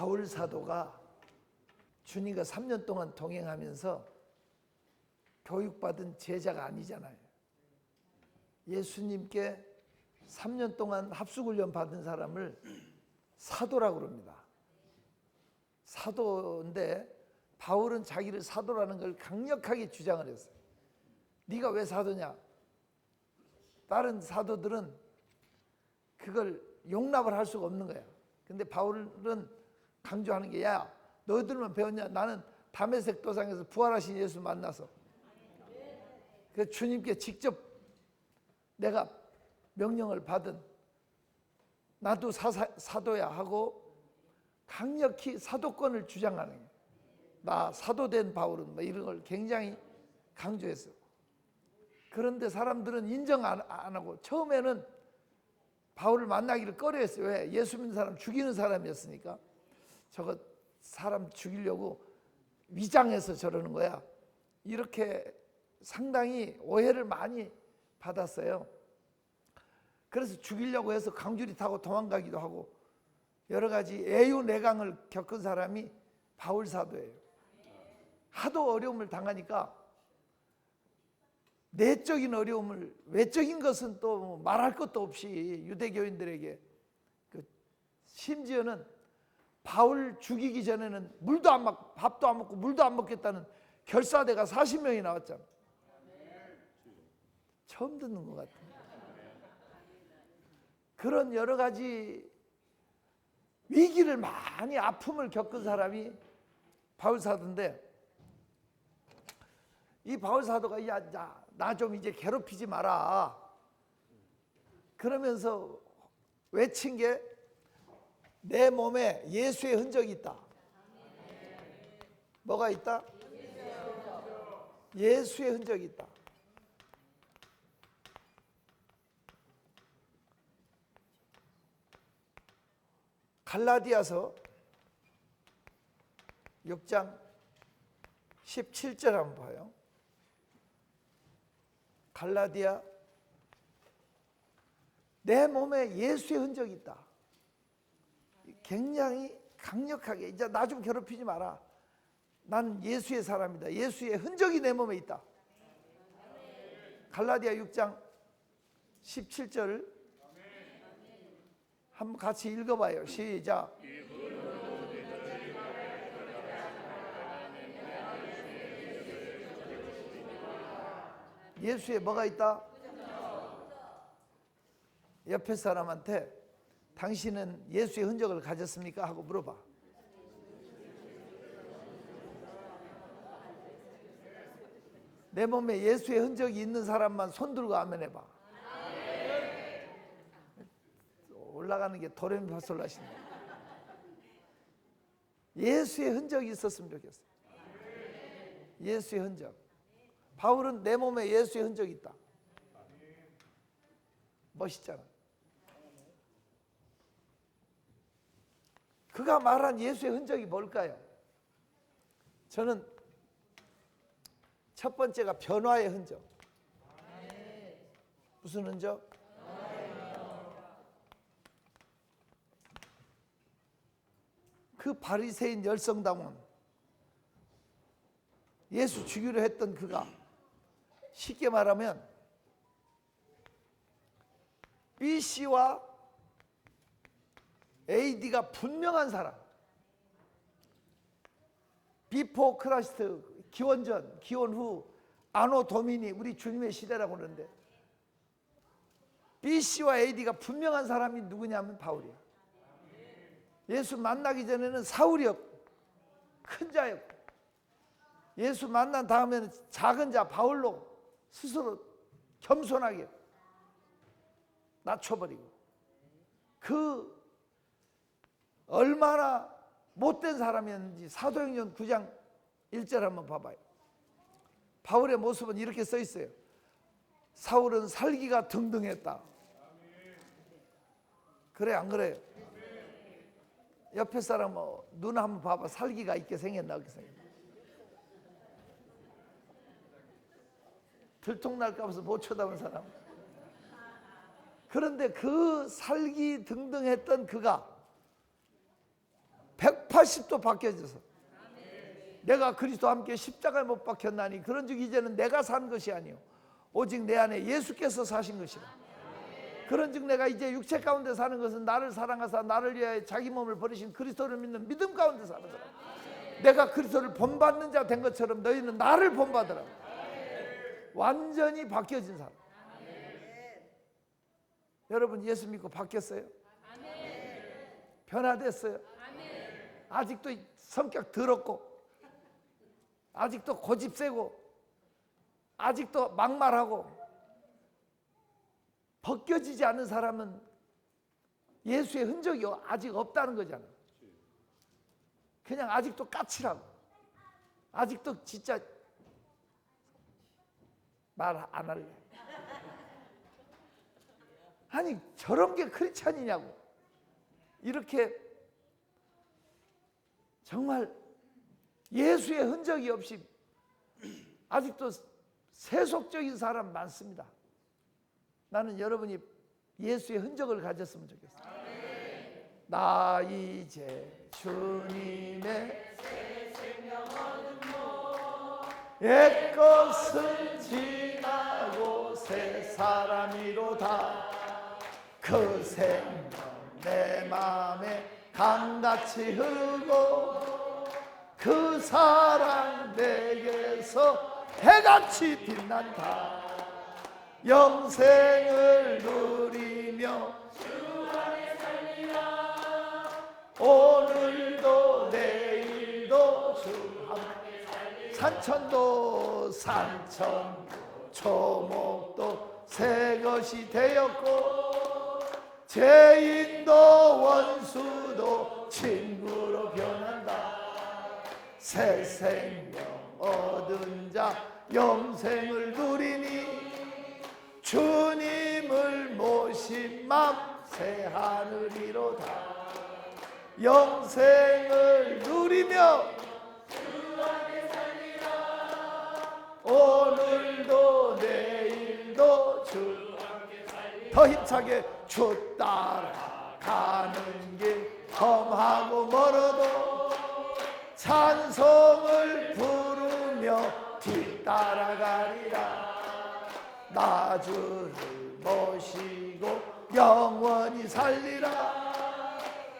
바울 사도가 주님과 3년 동안 동행하면서 교육받은 제자가 아니잖아요. 예수님께 3년 동안 합숙훈련 받은 사람을 사도라고 그럽니다. 사도인데 바울은 자기를 사도라는 걸 강력하게 주장을 했어요. 네가 왜 사도냐? 다른 사도들은 그걸 용납을 할 수가 없는 거야. 근데 바울은 강조하는 게, 야, 너희들만 배웠냐? 나는 다메섹 도상에서 부활하신 예수 만나서 그 주님께 직접 내가 명령을 받은, 나도 사도야 하고 강력히 사도권을 주장하는 거예요. 나 사도된 바울은 뭐 이런 걸 굉장히 강조했어요. 그런데 사람들은 인정 안 하고 처음에는 바울을 만나기를 꺼려했어요. 왜? 예수 믿는 사람 죽이는 사람이었으니까. 저거 사람 죽이려고 위장해서 저러는 거야. 이렇게 상당히 오해를 많이 받았어요. 그래서 죽이려고 해서 강줄이 타고 도망가기도 하고 여러 가지 애유내강을 겪은 사람이 바울 사도예요. 하도 어려움을 당하니까 내적인 어려움을, 외적인 것은 또 말할 것도 없이 유대교인들에게, 심지어는 바울 죽이기 전에는 물도 안 먹고 밥도 안 먹고 물도 안 먹겠다는 결사대가 40명이 나왔잖아. 처음 듣는 것 같아요. 그런 여러 가지 위기를 많이, 아픔을 겪은 사람이 바울 사도인데, 이 바울 사도가 야, 나 좀 이제 괴롭히지 마라 그러면서 외친 게, 내 몸에 예수의 흔적이 있다. 뭐가 있다? 예수의 흔적이 있다. 갈라디아서 6장 17절 한번 봐요. 갈라디아, 내 몸에 예수의 흔적이 있다. 굉장히 강력하게, 이제 나 좀 괴롭히지 마라. 난 예수의 사람이다. 예수의 흔적이 내 몸에 있다. 갈라디아 6장 17절을 한번 같이 읽어봐요. 시작. 예수에 뭐가 있다? 옆에 사람한테 당신은 예수의 흔적을 가졌습니까? 하고 물어봐. 내 몸에 예수의 흔적이 있는 사람만 손 들고 아멘 해봐. 올라가는 게 도레미파솔라신다. 예수의 흔적이 있었으면 좋겠어요. 예수의 흔적. 바울은 내 몸에 예수의 흔적이 있다. 멋있잖아. 그가 말한 예수의 흔적이 뭘까요? 저는 첫 번째가 변화의 흔적. 무슨 흔적? 그 바리새인 열성당원, 예수 죽이려 했던 그가 쉽게 말하면 BC와 AD가 분명한 사람, 비포 크라이스트, 기원전, 기원 후, 아노 도미니, 우리 주님의 시대라고 그러는데 BC와 AD가 분명한 사람이 누구냐면 바울이야. 예수 만나기 전에는 사울이었고 큰 자였고, 예수 만난 다음에는 작은 자 바울로 스스로 겸손하게 낮춰버리고, 그 얼마나 못된 사람이었는지 사도행전 9장 1절 한번 봐봐요. 바울의 모습은 이렇게 써 있어요. 사울은 살기가 등등했다. 그래 안 그래요? 옆에 사람 눈 한번 봐봐. 살기가 있게 생겼나 없게 생겼나. 들통날까 봐서 못 쳐다본 사람. 그런데 그 살기 등등했던 그가 100% 180도 바뀌어져서 내가 그리스도와 함께 십자가에 못 박혔나니 그런즉 이제는 내가 산 것이 아니요 오직 내 안에 예수께서 사신 것이라. 그런즉 내가 이제 육체 가운데 사는 것은 나를 사랑하사 나를 위하여 자기 몸을 버리신 그리스도를 믿는 믿음 가운데 사는 거라. 내가 그리스도를 본받는 자 된 것처럼 너희는 나를 본받으라. 완전히 바뀌어진 사람. 여러분 예수 믿고 바뀌었어요? 변화됐어요? 아직도 성격 더럽고 아직도 고집 세고 아직도 막말하고 벗겨지지 않은 사람은 예수의 흔적이 아직 없다는 거잖아. 그냥 아직도 까칠하고 아직도 진짜 말 안 할래. 아니 저런 게 크리스찬이냐고. 이렇게 정말 예수의 흔적이 없이 아직도 세속적인 사람 많습니다. 나는 여러분이 예수의 흔적을 가졌으면 좋겠어요. 나 이제 주님의 새 생명 얻음mo 옛것은 지나고 새 사람이로다. 그 생명 내 맘에 강같이 흐르고 그 사랑 내게서 해같이 빛난다. 영생을 누리며 주 안에 살리라. 오늘도 내일도 주 함께 살리라. 산천도 초목도 새 것이 되었고 죄인도 원수도 친구로 변한다. 새 생명 얻은 자 영생을 누리니 주님을 모신 맘 새 하늘이로다. 영생을 누리며 주 안에 살리라. 오늘도 내일도 주 함께 살리라. 더 힘차게 주 따라가는 길 험하고 멀어도 찬송을 부르며 뒤따라가리라. 나 주를 모시고 영원히 살리라.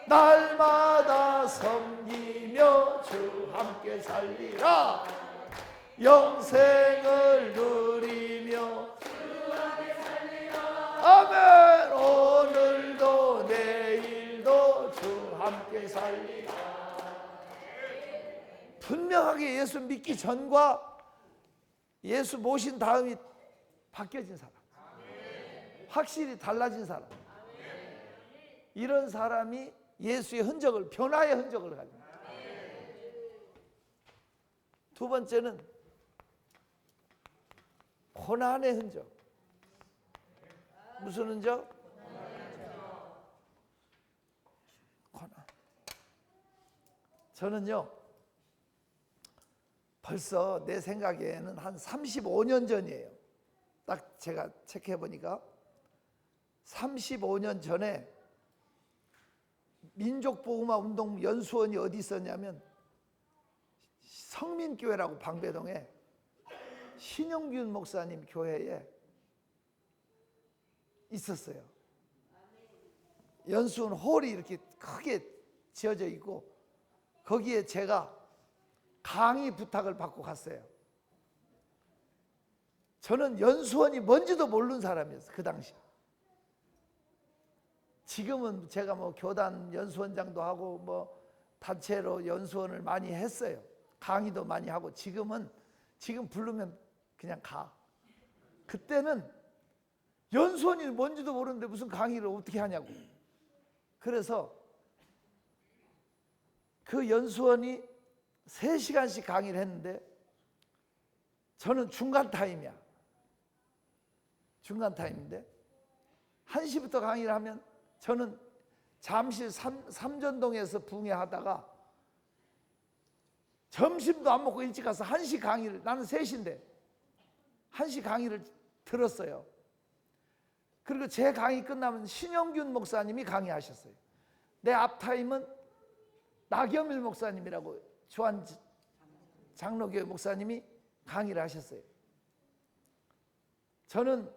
날마다 섬기며 주 함께 살리라. 영생을 누리며 주 함께 살리라. 아멘. 오늘도 내일도 주 함께 살리라. 분명하게 예수 믿기 전과 예수 모신 다음이 바뀌어진 사람, 확실히 달라진 사람, 이런 사람이 예수의 흔적을, 변화의 흔적을 가집니다. 두 번째는 고난의 흔적. 무슨 흔적? 고난. 저는요 벌써 내 생각에는 한 35년 전이에요. 딱 제가 체크해 보니까 35년 전에 민족복음화 운동 연수원이 어디 있었냐면 성민교회라고 방배동에 신영균 목사님 교회에 있었어요. 연수원 홀이 이렇게 크게 지어져 있고 거기에 제가 강의 부탁을 받고 갔어요. 저는 연수원이 뭔지도 모르는 사람이었어요. 그 당시. 지금은 제가 뭐 교단 연수원장도 하고 뭐 단체로 연수원을 많이 했어요. 강의도 많이 하고. 지금 부르면 그냥 가. 그때는 연수원이 뭔지도 모르는데 무슨 강의를 어떻게 하냐고. 그래서 그 연수원이 3시간씩 강의를 했는데 저는 중간 타임이야. 중간 타임인데 1시부터 강의를 하면 저는 잠실 삼전동에서 붕해하다가 점심도 안 먹고 일찍 가서 1시 강의를, 나는 3시인데 1시 강의를 들었어요. 그리고 제 강의 끝나면 신영균 목사님이 강의하셨어요. 내 앞타임은 나겸일 목사님이라고 주한 장로교회 목사님이 강의를 하셨어요. 저는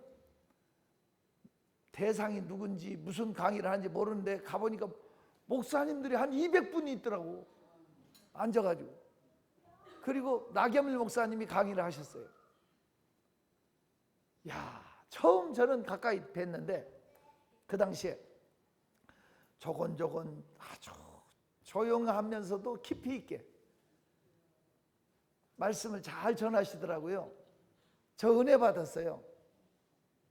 대상이 누군지 무슨 강의를 하는지 모르는데 가보니까 목사님들이 한 200분이 있더라고, 앉아가지고. 그리고 나겸일 목사님이 강의를 하셨어요. 야, 처음 저는 가까이 뵀는데 그 당시에 조곤조곤 아주 조용하면서도 깊이 있게 말씀을 잘 전하시더라고요. 저 은혜 받았어요.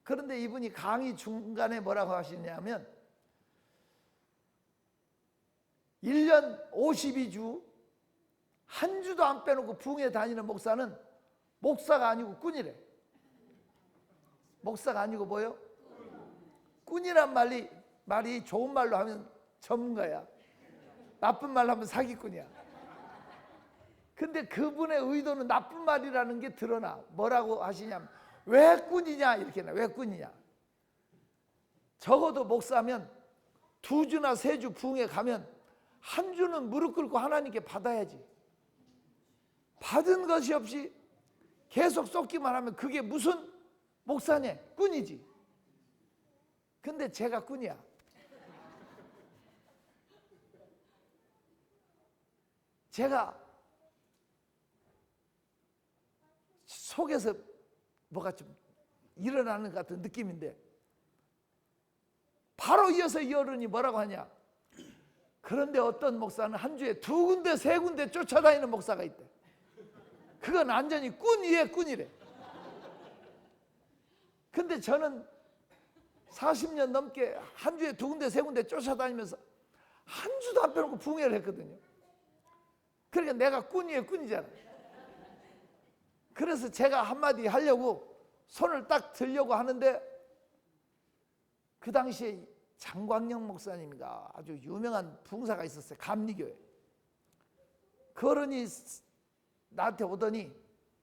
그런데 이분이 강의 중간에 뭐라고 하시냐면 1년 52주 한 주도 안 빼놓고 부흥회 다니는 목사는 목사가 아니고 꾼이래. 목사가 아니고 뭐요? 꾼이란 말이 좋은 말로 하면 전문가야, 나쁜 말로 하면 사기꾼이야. 근데 그분의 의도는 나쁜 말이라는 게 드러나. 뭐라고 하시냐면 왜 꾼이냐 이렇게 나. 왜 꾼이냐. 적어도 목사면 2주나 3주 부흥회 가면 한 주는 무릎 꿇고 하나님께 받아야지. 받은 것이 없이 계속 쏟기만 하면 그게 무슨 목사냐? 꾼이지. 근데 제가 꾼이야. 제가 속에서 뭐가 좀 일어나는 것 같은 느낌인데, 바로 이어서 이 어른이 뭐라고 하냐. 그런데 어떤 목사는 한 주에 2군데 3군데 쫓아다니는 목사가 있대. 그건 완전히 꾼 위에 꾼이래. 근데 저는 40년 넘게 한 주에 2군데 3군데 쫓아다니면서 한 주도 안 빼놓고 부흥회를 했거든요. 그러니까 내가 꾼 위에 꾼이잖아. 그래서 제가 한마디 하려고 손을 딱 들려고 하는데 그 당시에 장광영 목사님인가 아주 유명한 부흥사가 있었어요. 감리교회. 그 어른이 나한테 오더니,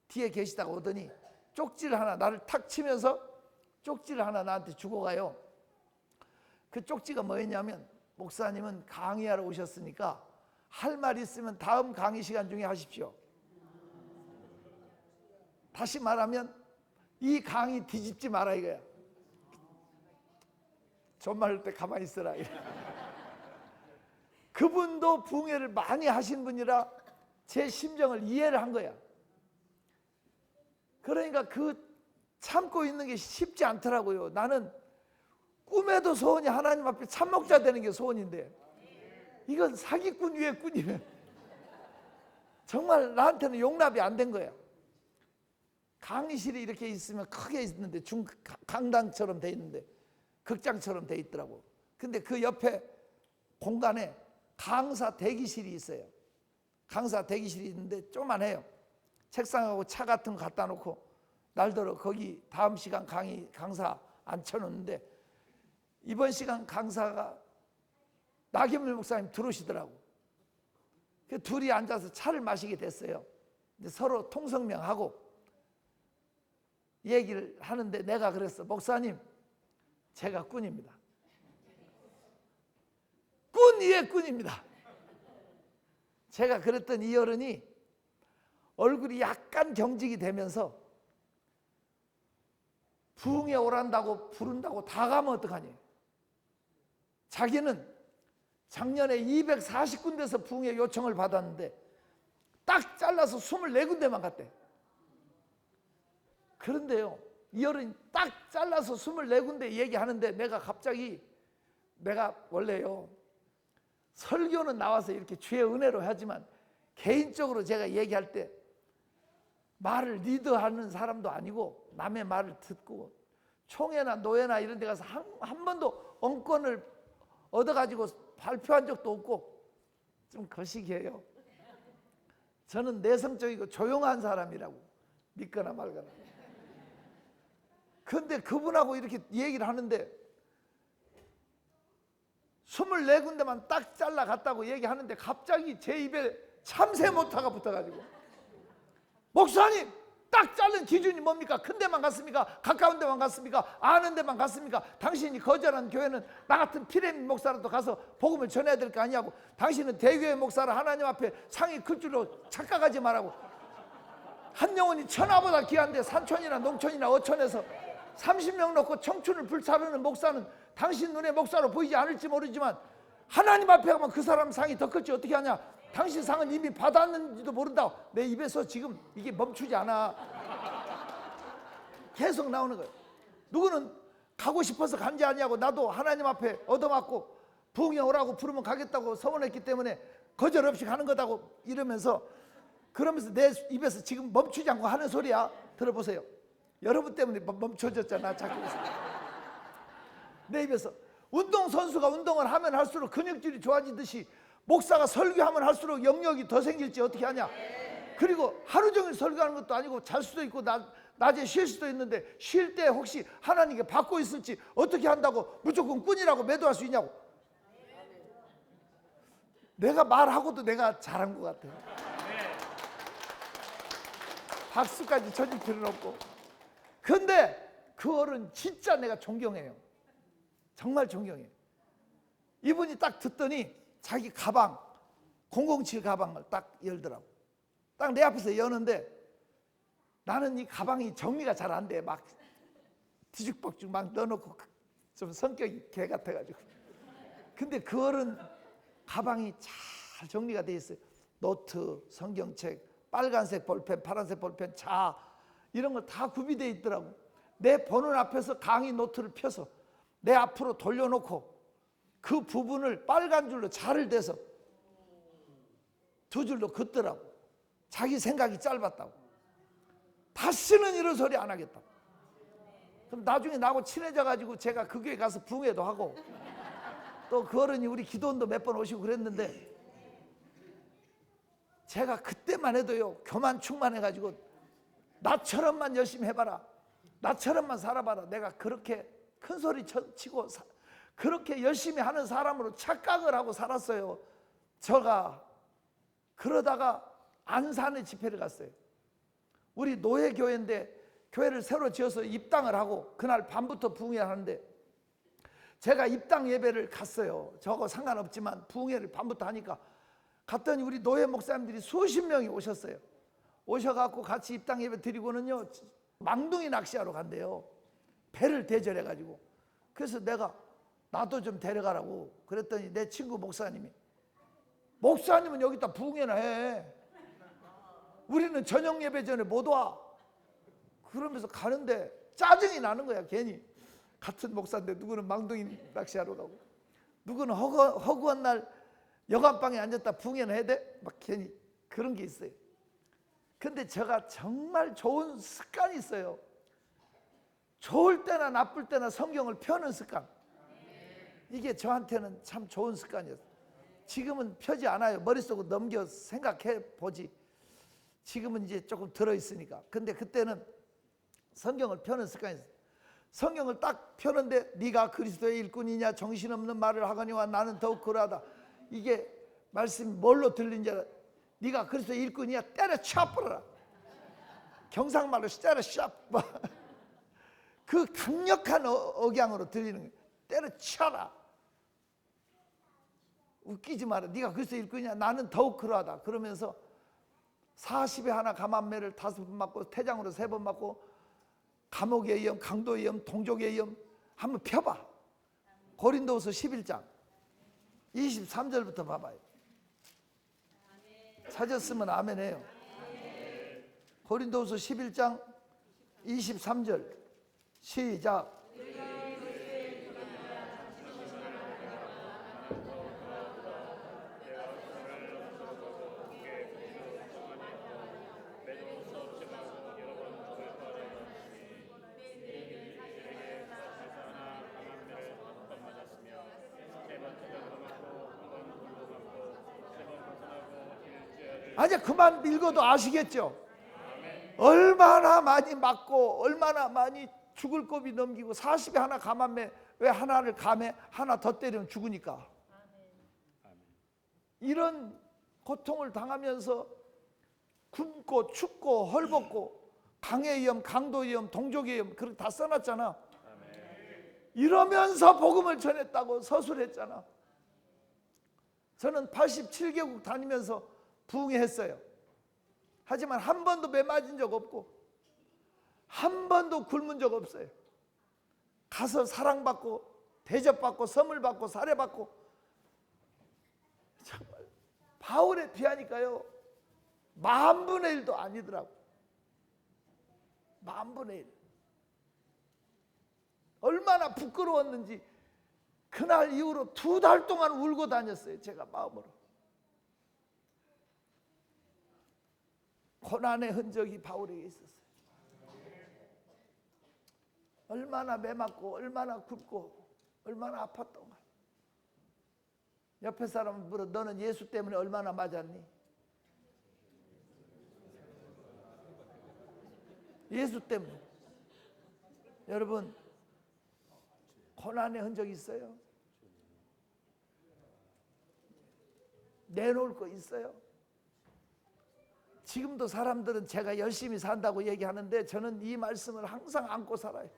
뒤에 계시다가 오더니 쪽지를 하나 나를 탁 치면서 쪽지를 하나 나한테 주고 가요. 그 쪽지가 뭐였냐면, 목사님은 강의하러 오셨으니까 할 말 있으면 다음 강의 시간 중에 하십시오. 다시 말하면 이 강의 뒤집지 마라 이거야. 존말할 때 가만히 있어라. 그분도 부흥회를 많이 하신 분이라 제 심정을 이해를 한 거야. 그러니까 그 참고 있는 게 쉽지 않더라고요. 나는 꿈에도 소원이 하나님 앞에 참목자 되는 게 소원인데 이건 사기꾼 위에 꾼이네. 정말 나한테는 용납이 안 된 거야. 강의실이 이렇게 있으면 크게 있는데 강당처럼 돼 있는데 극장처럼 돼 있더라고. 근데 그 옆에 공간에 강사 대기실이 있어요. 강사 대기실이 있는데 조그만해요. 책상하고 차 같은 거 갖다 놓고 날더러 거기 다음 시간 강사 앉혀놓는데 이번 시간 강사가 나겸일 목사님 들어오시더라고. 그 둘이 앉아서 차를 마시게 됐어요. 근데 서로 통성명하고 얘기를 하는데 내가 그랬어. 목사님, 제가 꾼입니다. 꾼 위에 꾼입니다. 제가 그랬더니 이 어른이 얼굴이 약간 경직이 되면서 부흥에 오란다고 부른다고 다 가면 어떡하니? 자기는 작년에 240군데서 부흥회 요청을 받았는데 딱 잘라서 24군데만 갔대. 그런데요, 이 어른이 딱 잘라서 24군데 얘기하는데 내가 갑자기, 내가 원래요 설교는 나와서 이렇게 주의 은혜로 하지만 개인적으로 제가 얘기할 때 말을 리드하는 사람도 아니고 남의 말을 듣고 총회나 노회나 이런 데 가서 한 번도 언권을 얻어가지고 발표한 적도 없고 좀 거시기해요. 저는 내성적이고 조용한 사람이라고 믿거나 말거나. 그런데 그분하고 이렇게 얘기를 하는데 24군데만 딱 잘라갔다고 얘기하는데 갑자기 제 입에 참새 모타가 붙어가지고 목사님 딱 자른 기준이 뭡니까? 큰 데만 갔습니까? 가까운 데만 갔습니까? 아는 데만 갔습니까? 당신이 거절한 교회는 나 같은 피레미 목사라도 가서 복음을 전해야 될 거 아니냐고. 당신은 대교회 목사라 하나님 앞에 상이 클 줄로 착각하지 말라고. 한 영혼이 천하보다 귀한데 산촌이나 농촌이나 어촌에서 30명 놓고 청춘을 불사르는 목사는 당신 눈에 목사로 보이지 않을지 모르지만 하나님 앞에 가면 그 사람 상이 더 클지 어떻게 하냐. 당신 상은 이미 받았는지도 모른다고. 내 입에서 지금 이게 멈추지 않아. 계속 나오는 거예요. 누구는 가고 싶어서 간지 아니냐고. 나도 하나님 앞에 얻어맞고 부흥에 오라고 부르면 가겠다고 서원했기 때문에 거절 없이 가는 거다고 이러면서, 그러면서 내 입에서 지금 멈추지 않고 하는 소리야. 들어보세요. 여러분 때문에 멈춰졌잖아. 자꾸 내 입에서. 운동선수가 운동을 하면 할수록 근육질이 좋아지듯이 목사가 설교하면 할수록 영역이 더 생길지 어떻게 하냐. 그리고 하루 종일 설교하는 것도 아니고 잘 수도 있고 낮에 쉴 수도 있는데 쉴 때 혹시 하나님께 받고 있을지 어떻게 한다고 무조건 꾼이라고 매도할 수 있냐고. 내가 말하고도 내가 잘한 것 같아요. 박수까지 쳐줄 필요는 없고. 근데 그 어른 진짜 내가 존경해요. 정말 존경해요. 이분이 딱 듣더니 자기 가방 007 가방을 딱 열더라고. 딱 내 앞에서 여는데 나는 이 가방이 정리가 잘 안 돼. 막 뒤죽박죽 막 넣어놓고 좀 성격이 개 같아가지고. 근데 그 어른 가방이 잘 정리가 돼 있어요. 노트, 성경책, 빨간색 볼펜, 파란색 볼펜, 자 이런 거 다 구비되어 있더라고. 내 보는 앞에서 강의 노트를 펴서 내 앞으로 돌려놓고 그 부분을 빨간 줄로 자를 대서 두 줄로 긋더라고. 자기 생각이 짧았다고. 다시는 이런 소리 안 하겠다고. 그럼 나중에 나하고 친해져가지고 제가 그 교회 가서 부흥회도 하고 또 그 어른이 우리 기도원도 몇 번 오시고 그랬는데 제가 그때만 해도요 교만 충만해가지고 나처럼만 열심히 해봐라, 나처럼만 살아봐라. 내가 그렇게 큰 소리 치고 그렇게 열심히 하는 사람으로 착각을 하고 살았어요. 제가 그러다가 안산에 집회를 갔어요. 우리 노예교회인데 교회를 새로 지어서 입당을 하고 그날 밤부터 부흥회를 하는데 제가 입당 예배를 갔어요. 저거 상관없지만 부흥회를 밤부터 하니까 갔더니 우리 노예 목사님들이 수십 명이 오셨어요. 오셔갖고 같이 입당 예배 드리고는요 망둥이 낚시하러 간대요. 배를 대절해가지고. 그래서 내가 나도 좀 데려가라고 그랬더니 내 친구 목사님이, 목사님은 여기다 부흥회나 해, 우리는 저녁 예배 전에 못 와. 그러면서 가는데 짜증이 나는 거야. 괜히 같은 목사인데 누구는 망둥이 낚시하러 가고 누구는 허구한 날 여관방에 앉았다 부흥회는 해야 돼? 막 괜히 그런 게 있어요. 근데 제가 정말 좋은 습관이 있어요. 좋을 때나 나쁠 때나 성경을 펴는 습관. 이게 저한테는 참 좋은 습관이었어요. 지금은 펴지 않아요. 머릿속으로 넘겨 생각해 보지. 지금은 이제 조금 들어있으니까. 근데 그때는 성경을 펴는 습관이 있어요. 성경을 딱 펴는데 네가 그리스도의 일꾼이냐 정신없는 말을 하거니와 나는 더욱 그러하다. 이게 말씀이 뭘로 들리는지 알아? 네가 그리스도의 일꾼이야 때려쳐버려라. 경상말로 때려쳐. 그 강력한 억양으로 들리는 거예요. 때려쳐라. 웃기지 마라. 네가 그리스도의 일꾼이냐 나는 더욱 그러하다. 그러면서 40에 하나 감암매를 5번 맞고 태장으로 3번 맞고 감옥의 위험, 강도의 위험, 동족의 위험 한번 펴봐. 고린도후서 11장 23절부터 봐봐요. 찾았으면 아멘 해요. 고린도후서 11장 23절 시작. 아니 그만 읽어도 아시겠죠? 얼마나 많이 맞고 얼마나 많이 죽을 고비 넘기고 40에 하나 감암매. 왜 하나를 감해? 하나 더 때리면 죽으니까. 이런 고통을 당하면서 굶고 춥고 헐벗고 강의 위험, 강도 위험, 동족의 위험 그렇게 다 써놨잖아. 이러면서 복음을 전했다고 서술했잖아. 저는 87개국 다니면서 부흥했어요. 하지만 한 번도 매 맞은 적 없고 한 번도 굶은 적 없어요. 가서 사랑받고 대접받고 선물받고 사례받고. 정말 바울에 비하니까요 10,000분의 1도 아니더라고. 10,000분의 1. 얼마나 부끄러웠는지 그날 이후로 2달 동안 울고 다녔어요. 제가 마음으로. 고난의 흔적이 바울에게 있었어요. 얼마나 매맞고 얼마나 굵고 얼마나 아팠던가. 옆에 사람은 물어, 너는 예수 때문에 얼마나 맞았니? 예수 때문에. 여러분 고난의 흔적이 있어요? 내놓을 거 있어요? 지금도 사람들은 제가 열심히 산다고 얘기하는데 저는 이 말씀을 항상 안고 살아요.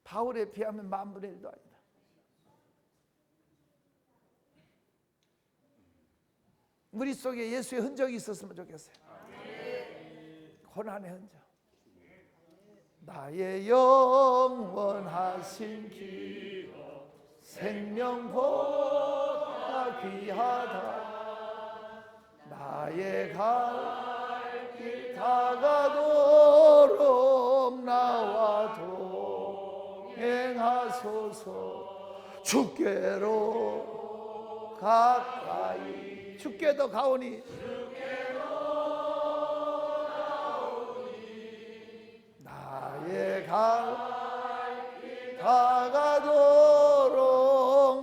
바울에 비하면 10,000분의 1도 아니다. 우리 속에 예수의 흔적이 있었으면 좋겠어요. 고난의 흔적. 나의 영원하신 길 생명보다 귀하다. 나의 갈 길 다가도록 나와 동행하소서. 주께로 가까이 주께도 가오니 나의 갈 길 다가도록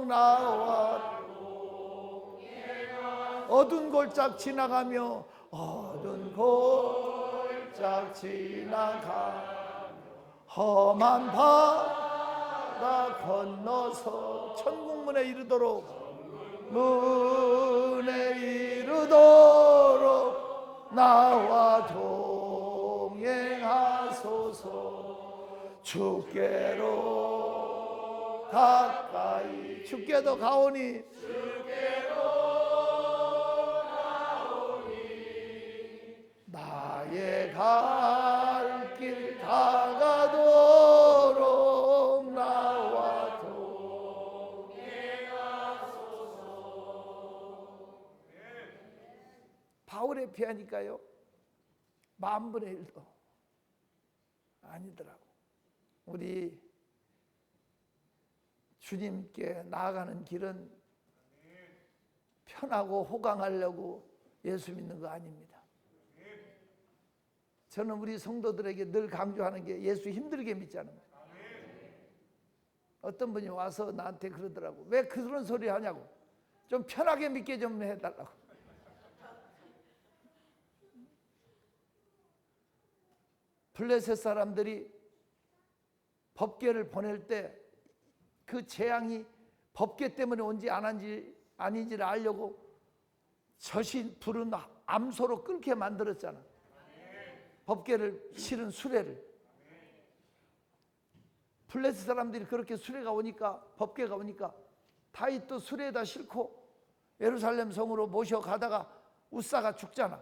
나와 어두운 골짝 지나가며 어두운 골짝 지나가며 험한 바다 건너서 천국문에 이르도록 문에 이르도록 나와 동행하소서. 주께로 가까이 주께도 가오니 나의 갈 길 다가도록 나와 동행하소서. 바울에 비하니까요 10,000분의 1도 아니더라고. 우리 주님께 나아가는 길은 편하고 호강하려고 예수 믿는 거 아닙니다. 저는 우리 성도들에게 늘 강조하는 게 예수 힘들게 믿자는 거예요. 어떤 분이 와서 나한테 그러더라고. 왜 그런 소리 하냐고. 좀 편하게 믿게 좀 해달라고. 블레셋 사람들이 법궤를 보낼 때 그 재앙이 법궤 때문에 온지 아닌지를 알려고 젖이 부른 암소로 끓게 만들었잖아. 법궤를 실은 수레를. 블레셋 사람들이 그렇게 수레가 오니까 법궤가 오니까 다윗도 수레에다 싣고 예루살렘 성으로 모셔가다가 우사가 죽잖아.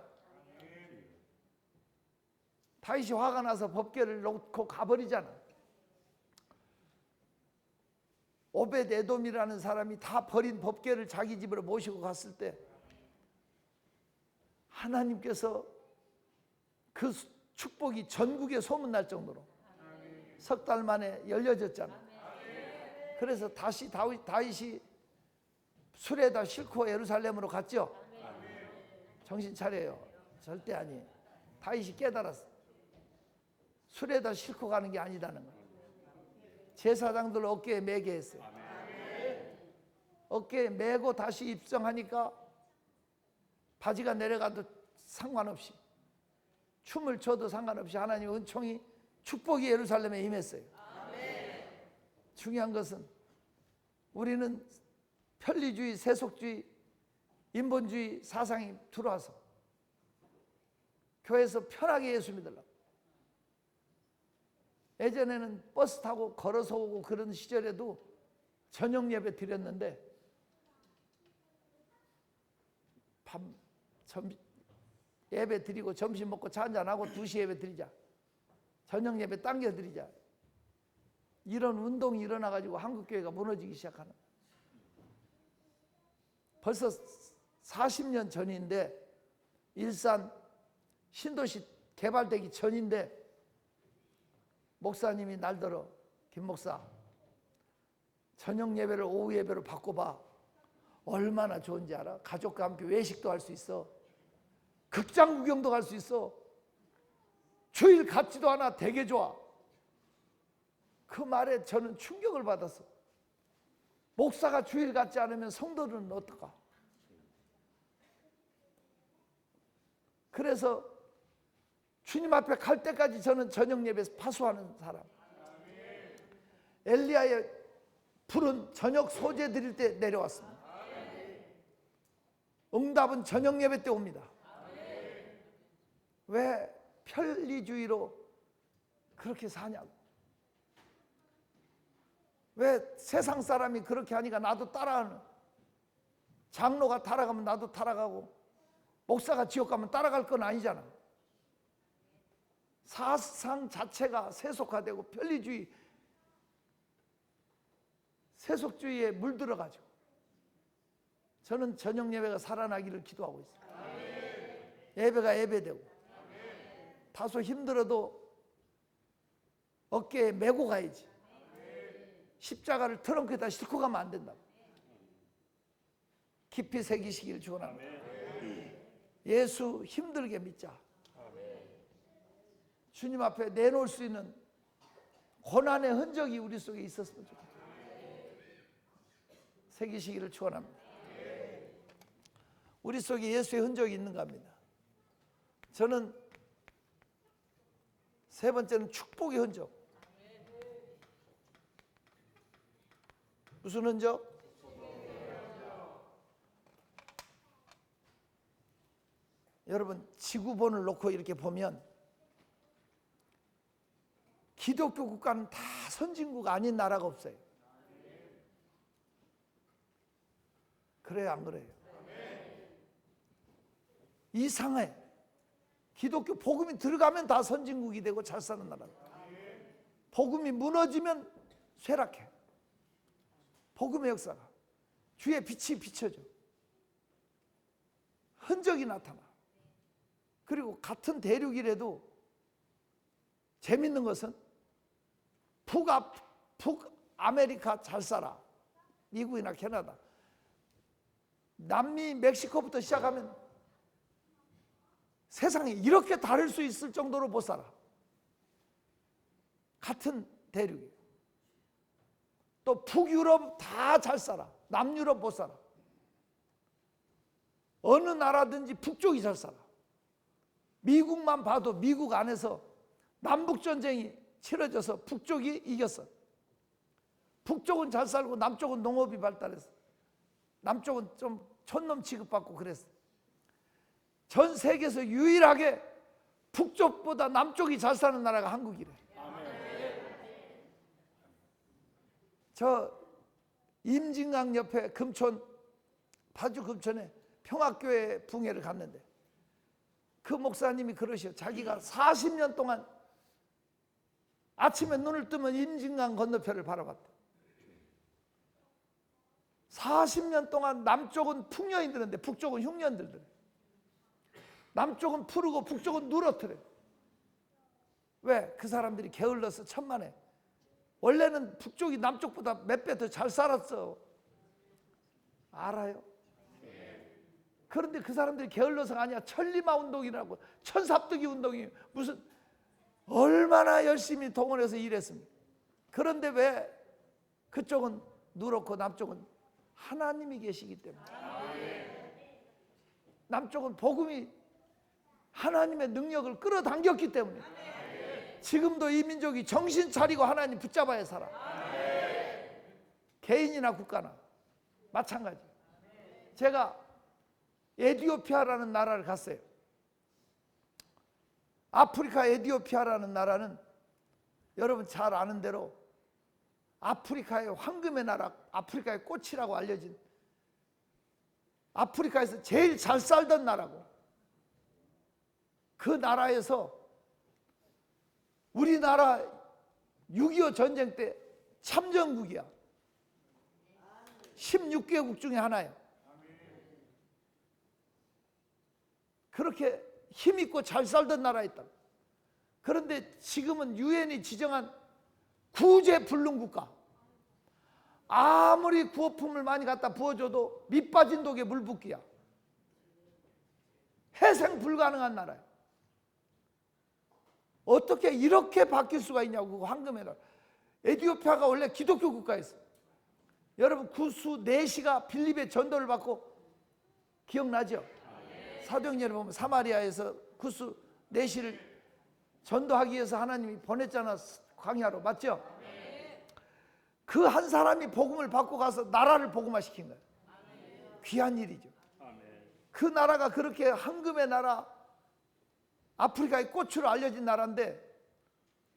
다윗이 화가 나서 법궤를 놓고 가버리잖아. 오벳 에돔이라는 사람이 다 버린 법궤를 자기 집으로 모시고 갔을 때 하나님께서 그 축복이 전국에 소문날 정도로 석 달 만에 열려졌잖아. 그래서 다시 다윗이 수레에다 싣고 예루살렘으로 갔죠. 정신 차려요. 절대 아니에요. 다윗이 깨달았어. 수레에다 싣고 가는 게 아니다는 거예요. 제사장들 어깨에 매게 했어요. 어깨에 매고 다시 입성하니까 바지가 내려가도 상관없이 춤을 춰도 상관없이 하나님의 은총이 축복이 예루살렘에 임했어요. 중요한 것은 우리는 편리주의, 세속주의, 인본주의 사상이 들어와서 교회에서 편하게 예수 믿으려고 예전에는 버스 타고 걸어서 오고 그런 시절에도 저녁 예배 드렸는데 예배 드리고 점심 먹고 차 한잔하고 2시 예배 드리자, 저녁 예배 당겨 드리자, 이런 운동이 일어나가지고 한국교회가 무너지기 시작하는, 벌써 40년 전인데, 일산 신도시 개발되기 전인데 목사님이 날더러 김 목사 저녁 예배를 오후 예배로 바꿔봐. 얼마나 좋은지 알아? 가족과 함께 외식도 할 수 있어, 극장 구경도 갈 수 있어, 주일 같지도 않아, 되게 좋아. 그 말에 저는 충격을 받았어. 목사가 주일 같지 않으면 성도들은 어떨까? 그래서 주님 앞에 갈 때까지 저는 저녁 예배에서 파수하는 사람. 엘리야의 불은 저녁 소재 드릴 때 내려왔습니다. 응답은 저녁 예배 때 옵니다. 왜 편리주의로 그렇게 사냐고. 왜 세상 사람이 그렇게 하니까 나도 따라하는, 장로가 따라가면 나도 따라가고 목사가 지옥 가면 따라갈 건 아니잖아. 사상 자체가 세속화되고 편리주의, 세속주의에 물들어가지고 저는 저녁 예배가 살아나기를 기도하고 있어요. 예배가 예배되고 다소 힘들어도 어깨에 메고 가야지. 십자가를 트렁크에다 싣고 가면 안 된다. 깊이 새기시길 축원합니다. 예수 힘들게 믿자. 주님 앞에 내놓을 수 있는 고난의 흔적이 우리 속에 있었으면 좋겠다. 새기시기를 축원합니다. 우리 속에 예수의 흔적이 있는가 합니다. 저는 세 번째는 축복의 흔적. 무슨 흔적? 여러분, 지구본을 놓고 이렇게 보면 기독교 국가는 다 선진국 아닌 나라가 없어요. 그래요, 안 그래요? 이상해. 기독교 복음이 들어가면 다 선진국이 되고 잘 사는 나라다. 복음이 무너지면 쇠락해. 복음의 역사가, 주의 빛이 비춰져, 흔적이 나타나. 그리고 같은 대륙이라도 재밌는 것은 북아메리카 잘 살아, 미국이나 캐나다. 남미 멕시코부터 시작하면 세상에 이렇게 다를 수 있을 정도로 못 살아. 같은 대륙이에요. 또 북유럽 다 잘 살아. 남유럽 못 살아. 어느 나라든지 북쪽이 잘 살아. 미국만 봐도 미국 안에서 남북전쟁이 치러져서 북쪽이 이겼어. 북쪽은 잘 살고 남쪽은 농업이 발달했어. 남쪽은 좀 촌놈 취급받고 그랬어. 전 세계에서 유일하게 북쪽보다 남쪽이 잘 사는 나라가 한국이래. 저 임진강 옆에 금촌, 파주 금촌에 평화교회 붕회를 갔는데 그 목사님이 그러셔. 자기가 40년 동안 아침에 눈을 뜨면 임진강 건너편을 바라봤다. 40년 동안 남쪽은 풍년이 드는데 북쪽은 흉년들더래. 남쪽은 푸르고 북쪽은 누렇더래. 왜? 그 사람들이 게을러서 천만에. 원래는 북쪽이 남쪽보다 몇 배 더 잘 살았어. 알아요? 그런데 그 사람들이 게을러서가 아니야. 천리마 운동이라고, 천삽뜨기 운동이 무슨 얼마나 열심히 동원해서 일했습니까? 그런데 왜 그쪽은 누렇고 남쪽은 하나님이 계시기 때문에. 남쪽은 복음이 하나님의 능력을 끌어당겼기 때문에. 지금도 이 민족이 정신 차리고 하나님 붙잡아야 살아. 개인이나 국가나 마찬가지. 제가 에티오피아라는 나라를 갔어요. 아프리카 에티오피아라는 나라는 여러분 잘 아는 대로 아프리카의 황금의 나라, 아프리카의 꽃이라고 알려진, 아프리카에서 제일 잘 살던 나라고, 그 나라에서 우리나라 6.25 전쟁 때 참전국이야. 16개국 중에 하나예요. 그렇게 힘있고 잘 살던 나라였다. 그런데 지금은 유엔이 지정한 구제불능국가. 아무리 구호품을 많이 갖다 부어줘도 밑 빠진 독에 물 붓기야. 회생 불가능한 나라야. 어떻게 이렇게 바뀔 수가 있냐고. 황금의 나라. 에티오피아가 원래 기독교 국가였어. 여러분 구수 네시가 빌립의 전도를 받고 기억나죠? 사도행전을 보면 사마리아에서 구수 네시를 전도하기 위해서 하나님이 보냈잖아. 광야로. 맞죠? 그 한 사람이 복음을 받고 가서 나라를 복음화시킨 거예요. 귀한 일이죠. 그 나라가 그렇게 황금의 나라, 아프리카의 꽃으로 알려진 나라인데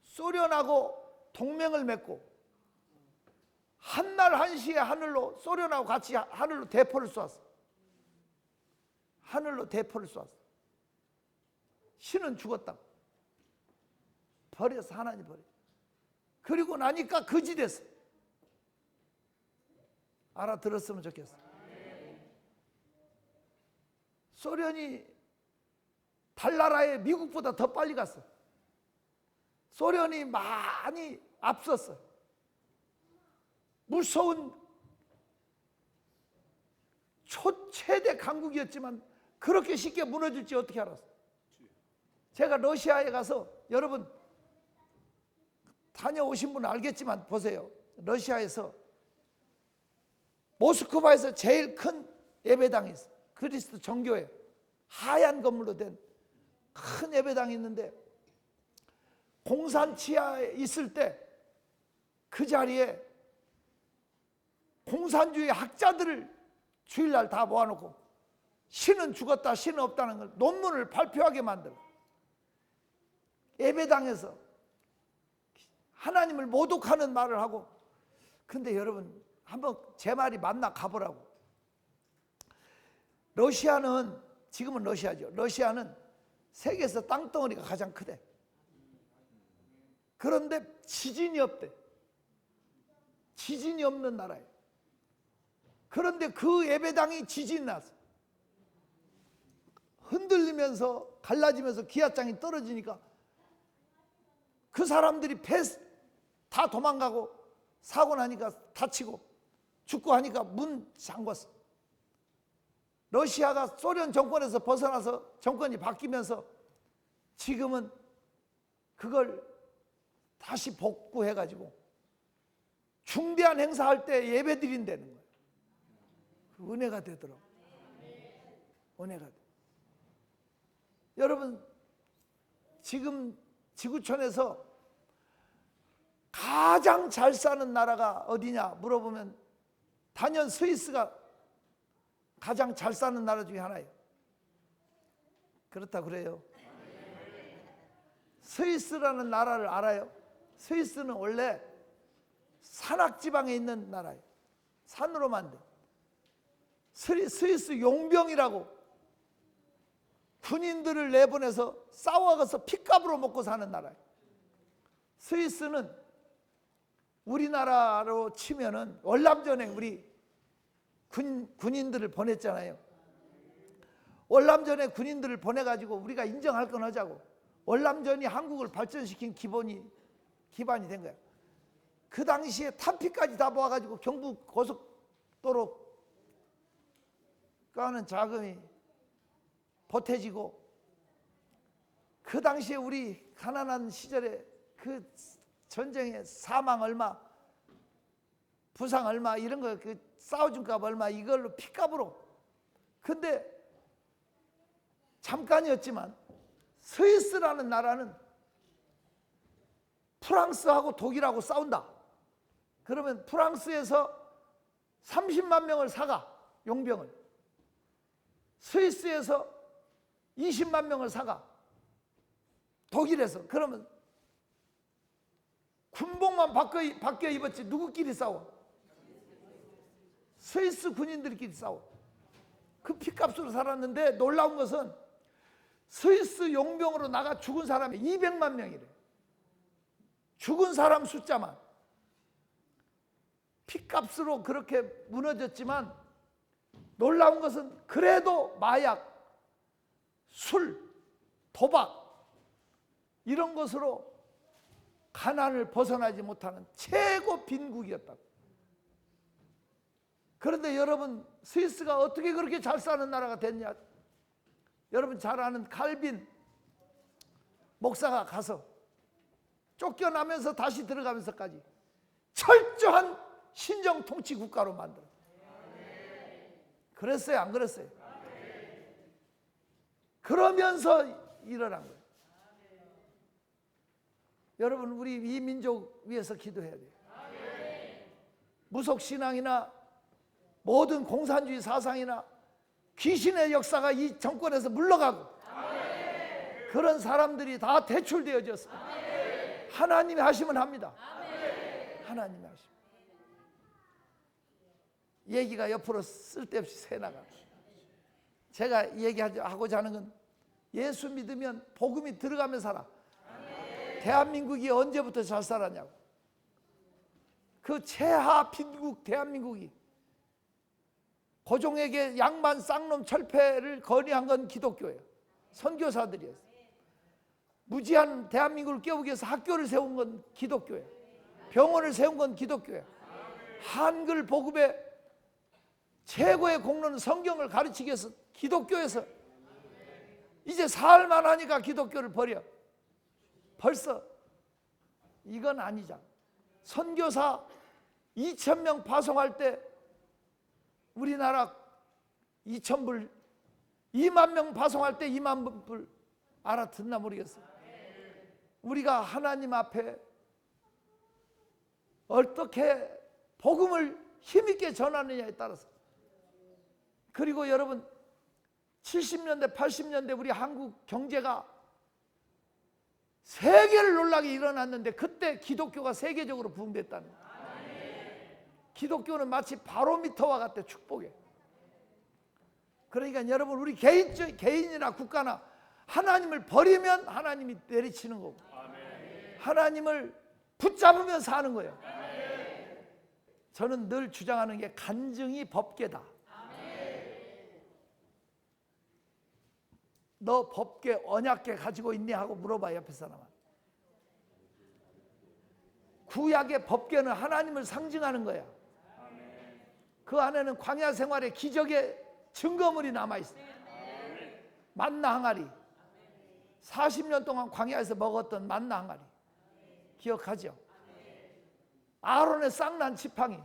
소련하고 동맹을 맺고 한날 한시에 하늘로, 소련하고 같이 하늘로 대포를 쏘았어. 하늘로 대포를 쏘았어. 신은 죽었다고. 버려서 하나님 버려. 그리고 나니까 거지 됐어. 알아들었으면 좋겠어. 소련이 달나라에 미국보다 더 빨리 갔어. 소련이 많이 앞섰어. 무서운 최대 강국이었지만 그렇게 쉽게 무너질지 어떻게 알았어? 제가 러시아에 가서, 여러분 다녀오신 분은 알겠지만 보세요. 러시아에서 모스크바에서 제일 큰 예배당이 있어. 그리스도 정교회 하얀 건물로 된 큰 예배당이 있는데, 공산 치하에 있을 때 그 자리에 공산주의 학자들을 주일날 다 모아놓고 신은 죽었다, 신은 없다는 걸 논문을 발표하게 만들어. 예배당에서 하나님을 모독하는 말을 하고. 근데 여러분 한번 제 말이 맞나 가보라고. 러시아는, 지금은 러시아죠. 러시아는 세계에서 땅덩어리가 가장 크대. 그런데 지진이 없대. 지진이 없는 나라예요. 그런데 그 예배당이 지진이 났어. 흔들리면서 갈라지면서 기압장이 떨어지니까 그 사람들이 다 도망가고, 사고 나니까 다치고 죽고 하니까 문 잠궜어. 러시아가 소련 정권에서 벗어나서 정권이 바뀌면서 지금은 그걸 다시 복구해가지고 중대한 행사할 때 예배 드린다는 거예요. 그 은혜가 되더라고요. 은혜가 돼. 여러분 지금 지구촌에서 가장 잘 사는 나라가 어디냐 물어보면 단연 스위스가 가장 잘 사는 나라 중에 하나예요. 그렇다 그래요. 스위스라는 나라를 알아요? 스위스는 원래 산악지방에 있는 나라예요. 산으로만 돼. 스위스 용병이라고 군인들을 내보내서 싸워가서 핏값으로 먹고 사는 나라예요. 스위스는 우리나라로 치면은 월남전에 우리 군인들을 보냈잖아요. 월남전에 군인들을 보내가지고 우리가 인정할 건 하자고. 월남전이 한국을 발전시킨 기반이 된 거야. 그 당시에 탄피까지 다 모아가지고 경부 고속도로 까는 자금이 보태지고, 그 당시에 우리 가난한 시절에 그 전쟁에 사망 얼마, 부상 얼마 이런 거, 그 싸워준 값 얼마, 이걸로 피값으로. 근데 잠깐이었지만 스위스라는 나라는 프랑스하고 독일하고 싸운다. 그러면 프랑스에서 30만 명을 사가, 용병을. 스위스에서 20만 명을 사가, 독일에서. 그러면 군복만 바뀌어 입었지 누구끼리 싸워? 스위스 군인들끼리 싸워. 그 피값으로 살았는데 놀라운 것은 스위스 용병으로 나가 죽은 사람이 200만 명이래. 죽은 사람 숫자만. 피값으로 그렇게 무너졌지만 놀라운 것은 그래도 마약, 술, 도박 이런 것으로 가난을 벗어나지 못하는 최고 빈국이었다고. 그런데 여러분, 스위스가 어떻게 그렇게 잘 사는 나라가 됐냐? 여러분 잘 아는 칼빈 목사가 가서 쫓겨나면서 다시 들어가면서까지 철저한 신정 통치 국가로 만들어. 그랬어요, 안 그랬어요? 그러면서 일어난 거예요. 여러분, 우리 이 민족 위해서 기도해야 돼요. 무속신앙이나 모든 공산주의 사상이나 귀신의 역사가 이 정권에서 물러가고 그런 사람들이 다 퇴출되어졌어요. 하나님이 하시면 합니다. 하나님이 하시면. 얘기가 옆으로 쓸데없이 새나가. 제가 얘기하고자 하는 건 예수 믿으면 복음이 들어가면 살아. 대한민국이 언제부터 잘 살았냐고. 그 최하 빈국 대한민국이 고종에게 양반 쌍놈 철폐를 건의한 건 기독교예요. 선교사들이었어요. 무지한 대한민국을 깨우기 위해서 학교를 세운 건 기독교예요. 병원을 세운 건 기독교예요. 한글 복음의 최고의 공로는 성경을 가르치기 위해서 기독교에서 이제 살만 하니까 기독교를 버려. 벌써 이건 아니잖아. 선교사 2,000명 파송할 때 우리나라 2,000불, 2만 명 파송할 때 2만 불 알아듣나 모르겠어요. 우리가 하나님 앞에 어떻게 복음을 힘있게 전하느냐에 따라서. 그리고 여러분 70년대 80년대 우리 한국 경제가 세계를 놀라게 일어났는데 그때 기독교가 세계적으로 부흥됐다는 거예요. 기독교는 마치 바로미터와 같아. 축복에. 그러니까 여러분, 우리 개인이나 국가나 하나님을 버리면 하나님이 내리치는 거고 하나님을 붙잡으면 사는 거예요. 저는 늘 주장하는 게 간증이 법궤다. 너 법궤 언약궤 가지고 있니? 하고 물어봐, 옆에 사람한테. 구약의 법궤는 하나님을 상징하는 거야. 그 안에는 광야 생활의 기적의 증거물이 남아있어요. 만나 항아리, 40년 동안 광야에서 먹었던 만나 항아리 기억하죠? 아론의 쌍난 지팡이,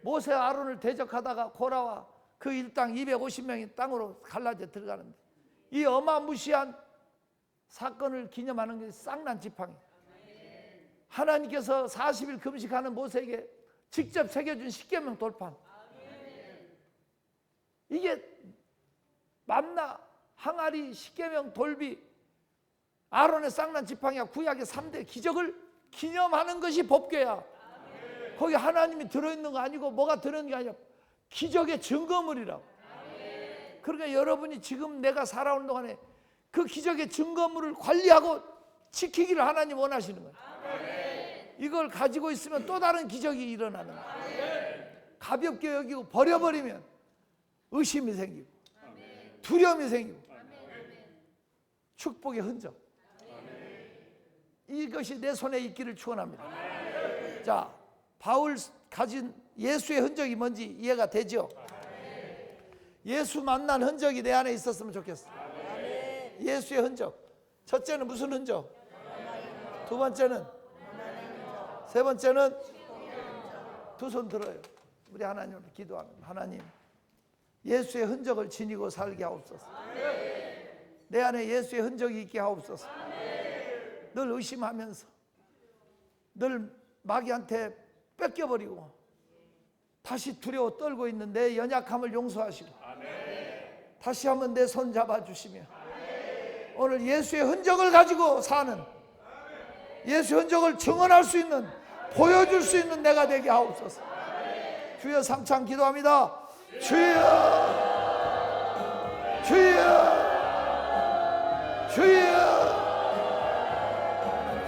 모세 아론을 대적하다가 고라와 그 일당 250명이 땅으로 갈라져 들어가는데 이 어마무시한 사건을 기념하는 게 쌍난 지팡이. 하나님께서 40일 금식하는 모세에게 직접 새겨준 십계명 돌판. 이게 만나, 항아리, 십계명, 돌비, 아론의 쌍난 지팡이와 구약의 3대 기적을 기념하는 것이 법궤야. 거기 하나님이 들어있는 거 아니고 뭐가 들어있는 게 아니라 기적의 증거물이라고. 그러니까 여러분이 지금 내가 살아오는 동안에 그 기적의 증거물을 관리하고 지키기를 하나님 원하시는 거예요. 이걸 가지고 있으면 또 다른 기적이 일어나는 거예요. 가볍게 여기고 버려버리면 의심이 생기고 두려움이 생기고 축복의 흔적. 이것이 내 손에 있기를 축원합니다. 자, 바울 가진 예수의 흔적이 뭔지 이해가 되죠? 예수 만난 흔적이 내 안에 있었으면 좋겠어. 예수의 흔적. 첫째는 무슨 흔적? 두 번째는? 세 번째는? 두 손 들어요. 우리 하나님 앞에 기도하는 하나님, 예수의 흔적을 지니고 살게 하옵소서. 내 안에 예수의 흔적이 있게 하옵소서. 늘 의심하면서 늘 마귀한테 뺏겨버리고 다시 두려워 떨고 있는 내 연약함을 용서하시고 다시 한번 내 손 잡아주시며 오늘 예수의 흔적을 가지고 사는 예수 흔적을 증언할 수 있는, 보여줄 수 있는 내가 되게 하옵소서. 주여 삼창 기도합니다. 주여, 주여, 주여.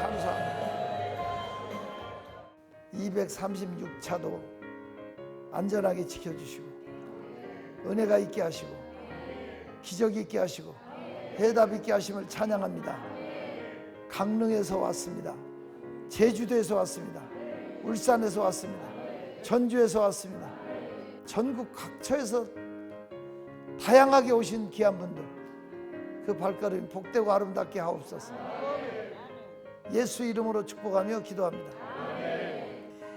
감사합니다. 236차도 안전하게 지켜주시고 은혜가 있게 하시고 기적이 있게 하시고 해답 있게 하심을 찬양합니다. 강릉에서 왔습니다. 제주도에서 왔습니다. 울산에서 왔습니다. 전주에서 왔습니다. 전국 각처에서 다양하게 오신 귀한 분들, 그 발걸음이 복되고 아름답게 하옵소서. 예수 이름으로 축복하며 기도합니다.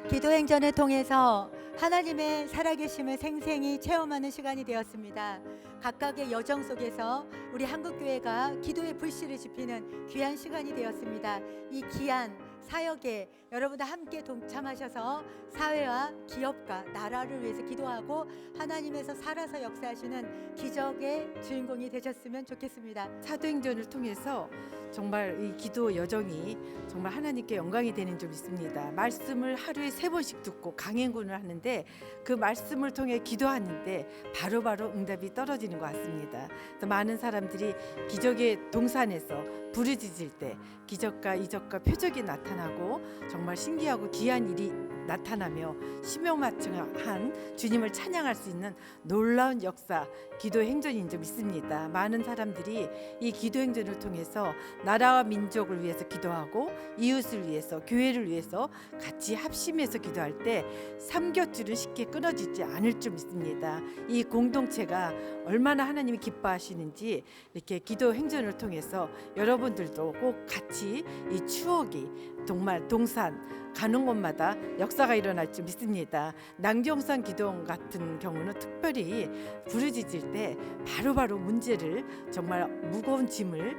기도행전을 통해서 하나님의 살아계심을 생생히 체험하는 시간이 되었습니다. 각각의 여정 속에서 우리 한국교회가 기도의 불씨를 지피는 귀한 시간이 되었습니다. 이 귀한 사역에 여러분들 함께 동참하셔서 사회와 기업과 나라를 위해서 기도하고 하나님에서 살아서 역사하시는 기적의 주인공이 되셨으면 좋겠습니다. 사도행전을 통해서 정말 이 기도 여정이 정말 하나님께 영광이 되는 줄 믿습니다. 말씀을 하루에 3번씩 듣고 강행군을 하는데 그 말씀을 통해 기도하는데 바로바로 응답이 떨어지는 것 같습니다. 그래서 많은 사람들이 기적의 동산에서 부르짖을 때 기적과 이적과 표적이 나타나고 정말 신기하고 귀한 일이 나타나며 심요마청한 주님을 찬양할 수 있는 놀라운 역사, 기도 행전인 줄 믿습니다. 많은 사람들이 이 기도 행전을 통해서 나라와 민족을 위해서 기도하고 이웃을 위해서, 교회를 위해서 같이 합심해서 기도할 때 삼겹줄은 쉽게 끊어지지 않을 줄 믿습니다. 이 공동체가 얼마나 하나님이 기뻐하시는지 이렇게 기도 행전을 통해서 여러분들도 꼭 같이 이 추억이 정말 동산 가는 곳마다 역사가 일어날 줄 믿습니다. 남경산 기도원 같은 경우는 특별히 부르짖을 때 바로바로 문제를 정말 무거운 짐을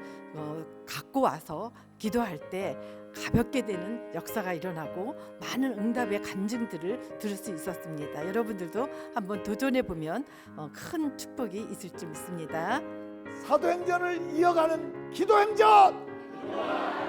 갖고 와서 기도할 때 가볍게 되는 역사가 일어나고 많은 응답의 간증들을 들을 수 있었습니다. 여러분들도 한번 도전해 보면 큰 축복이 있을 줄 믿습니다. 사도행전을 이어가는 기도행전.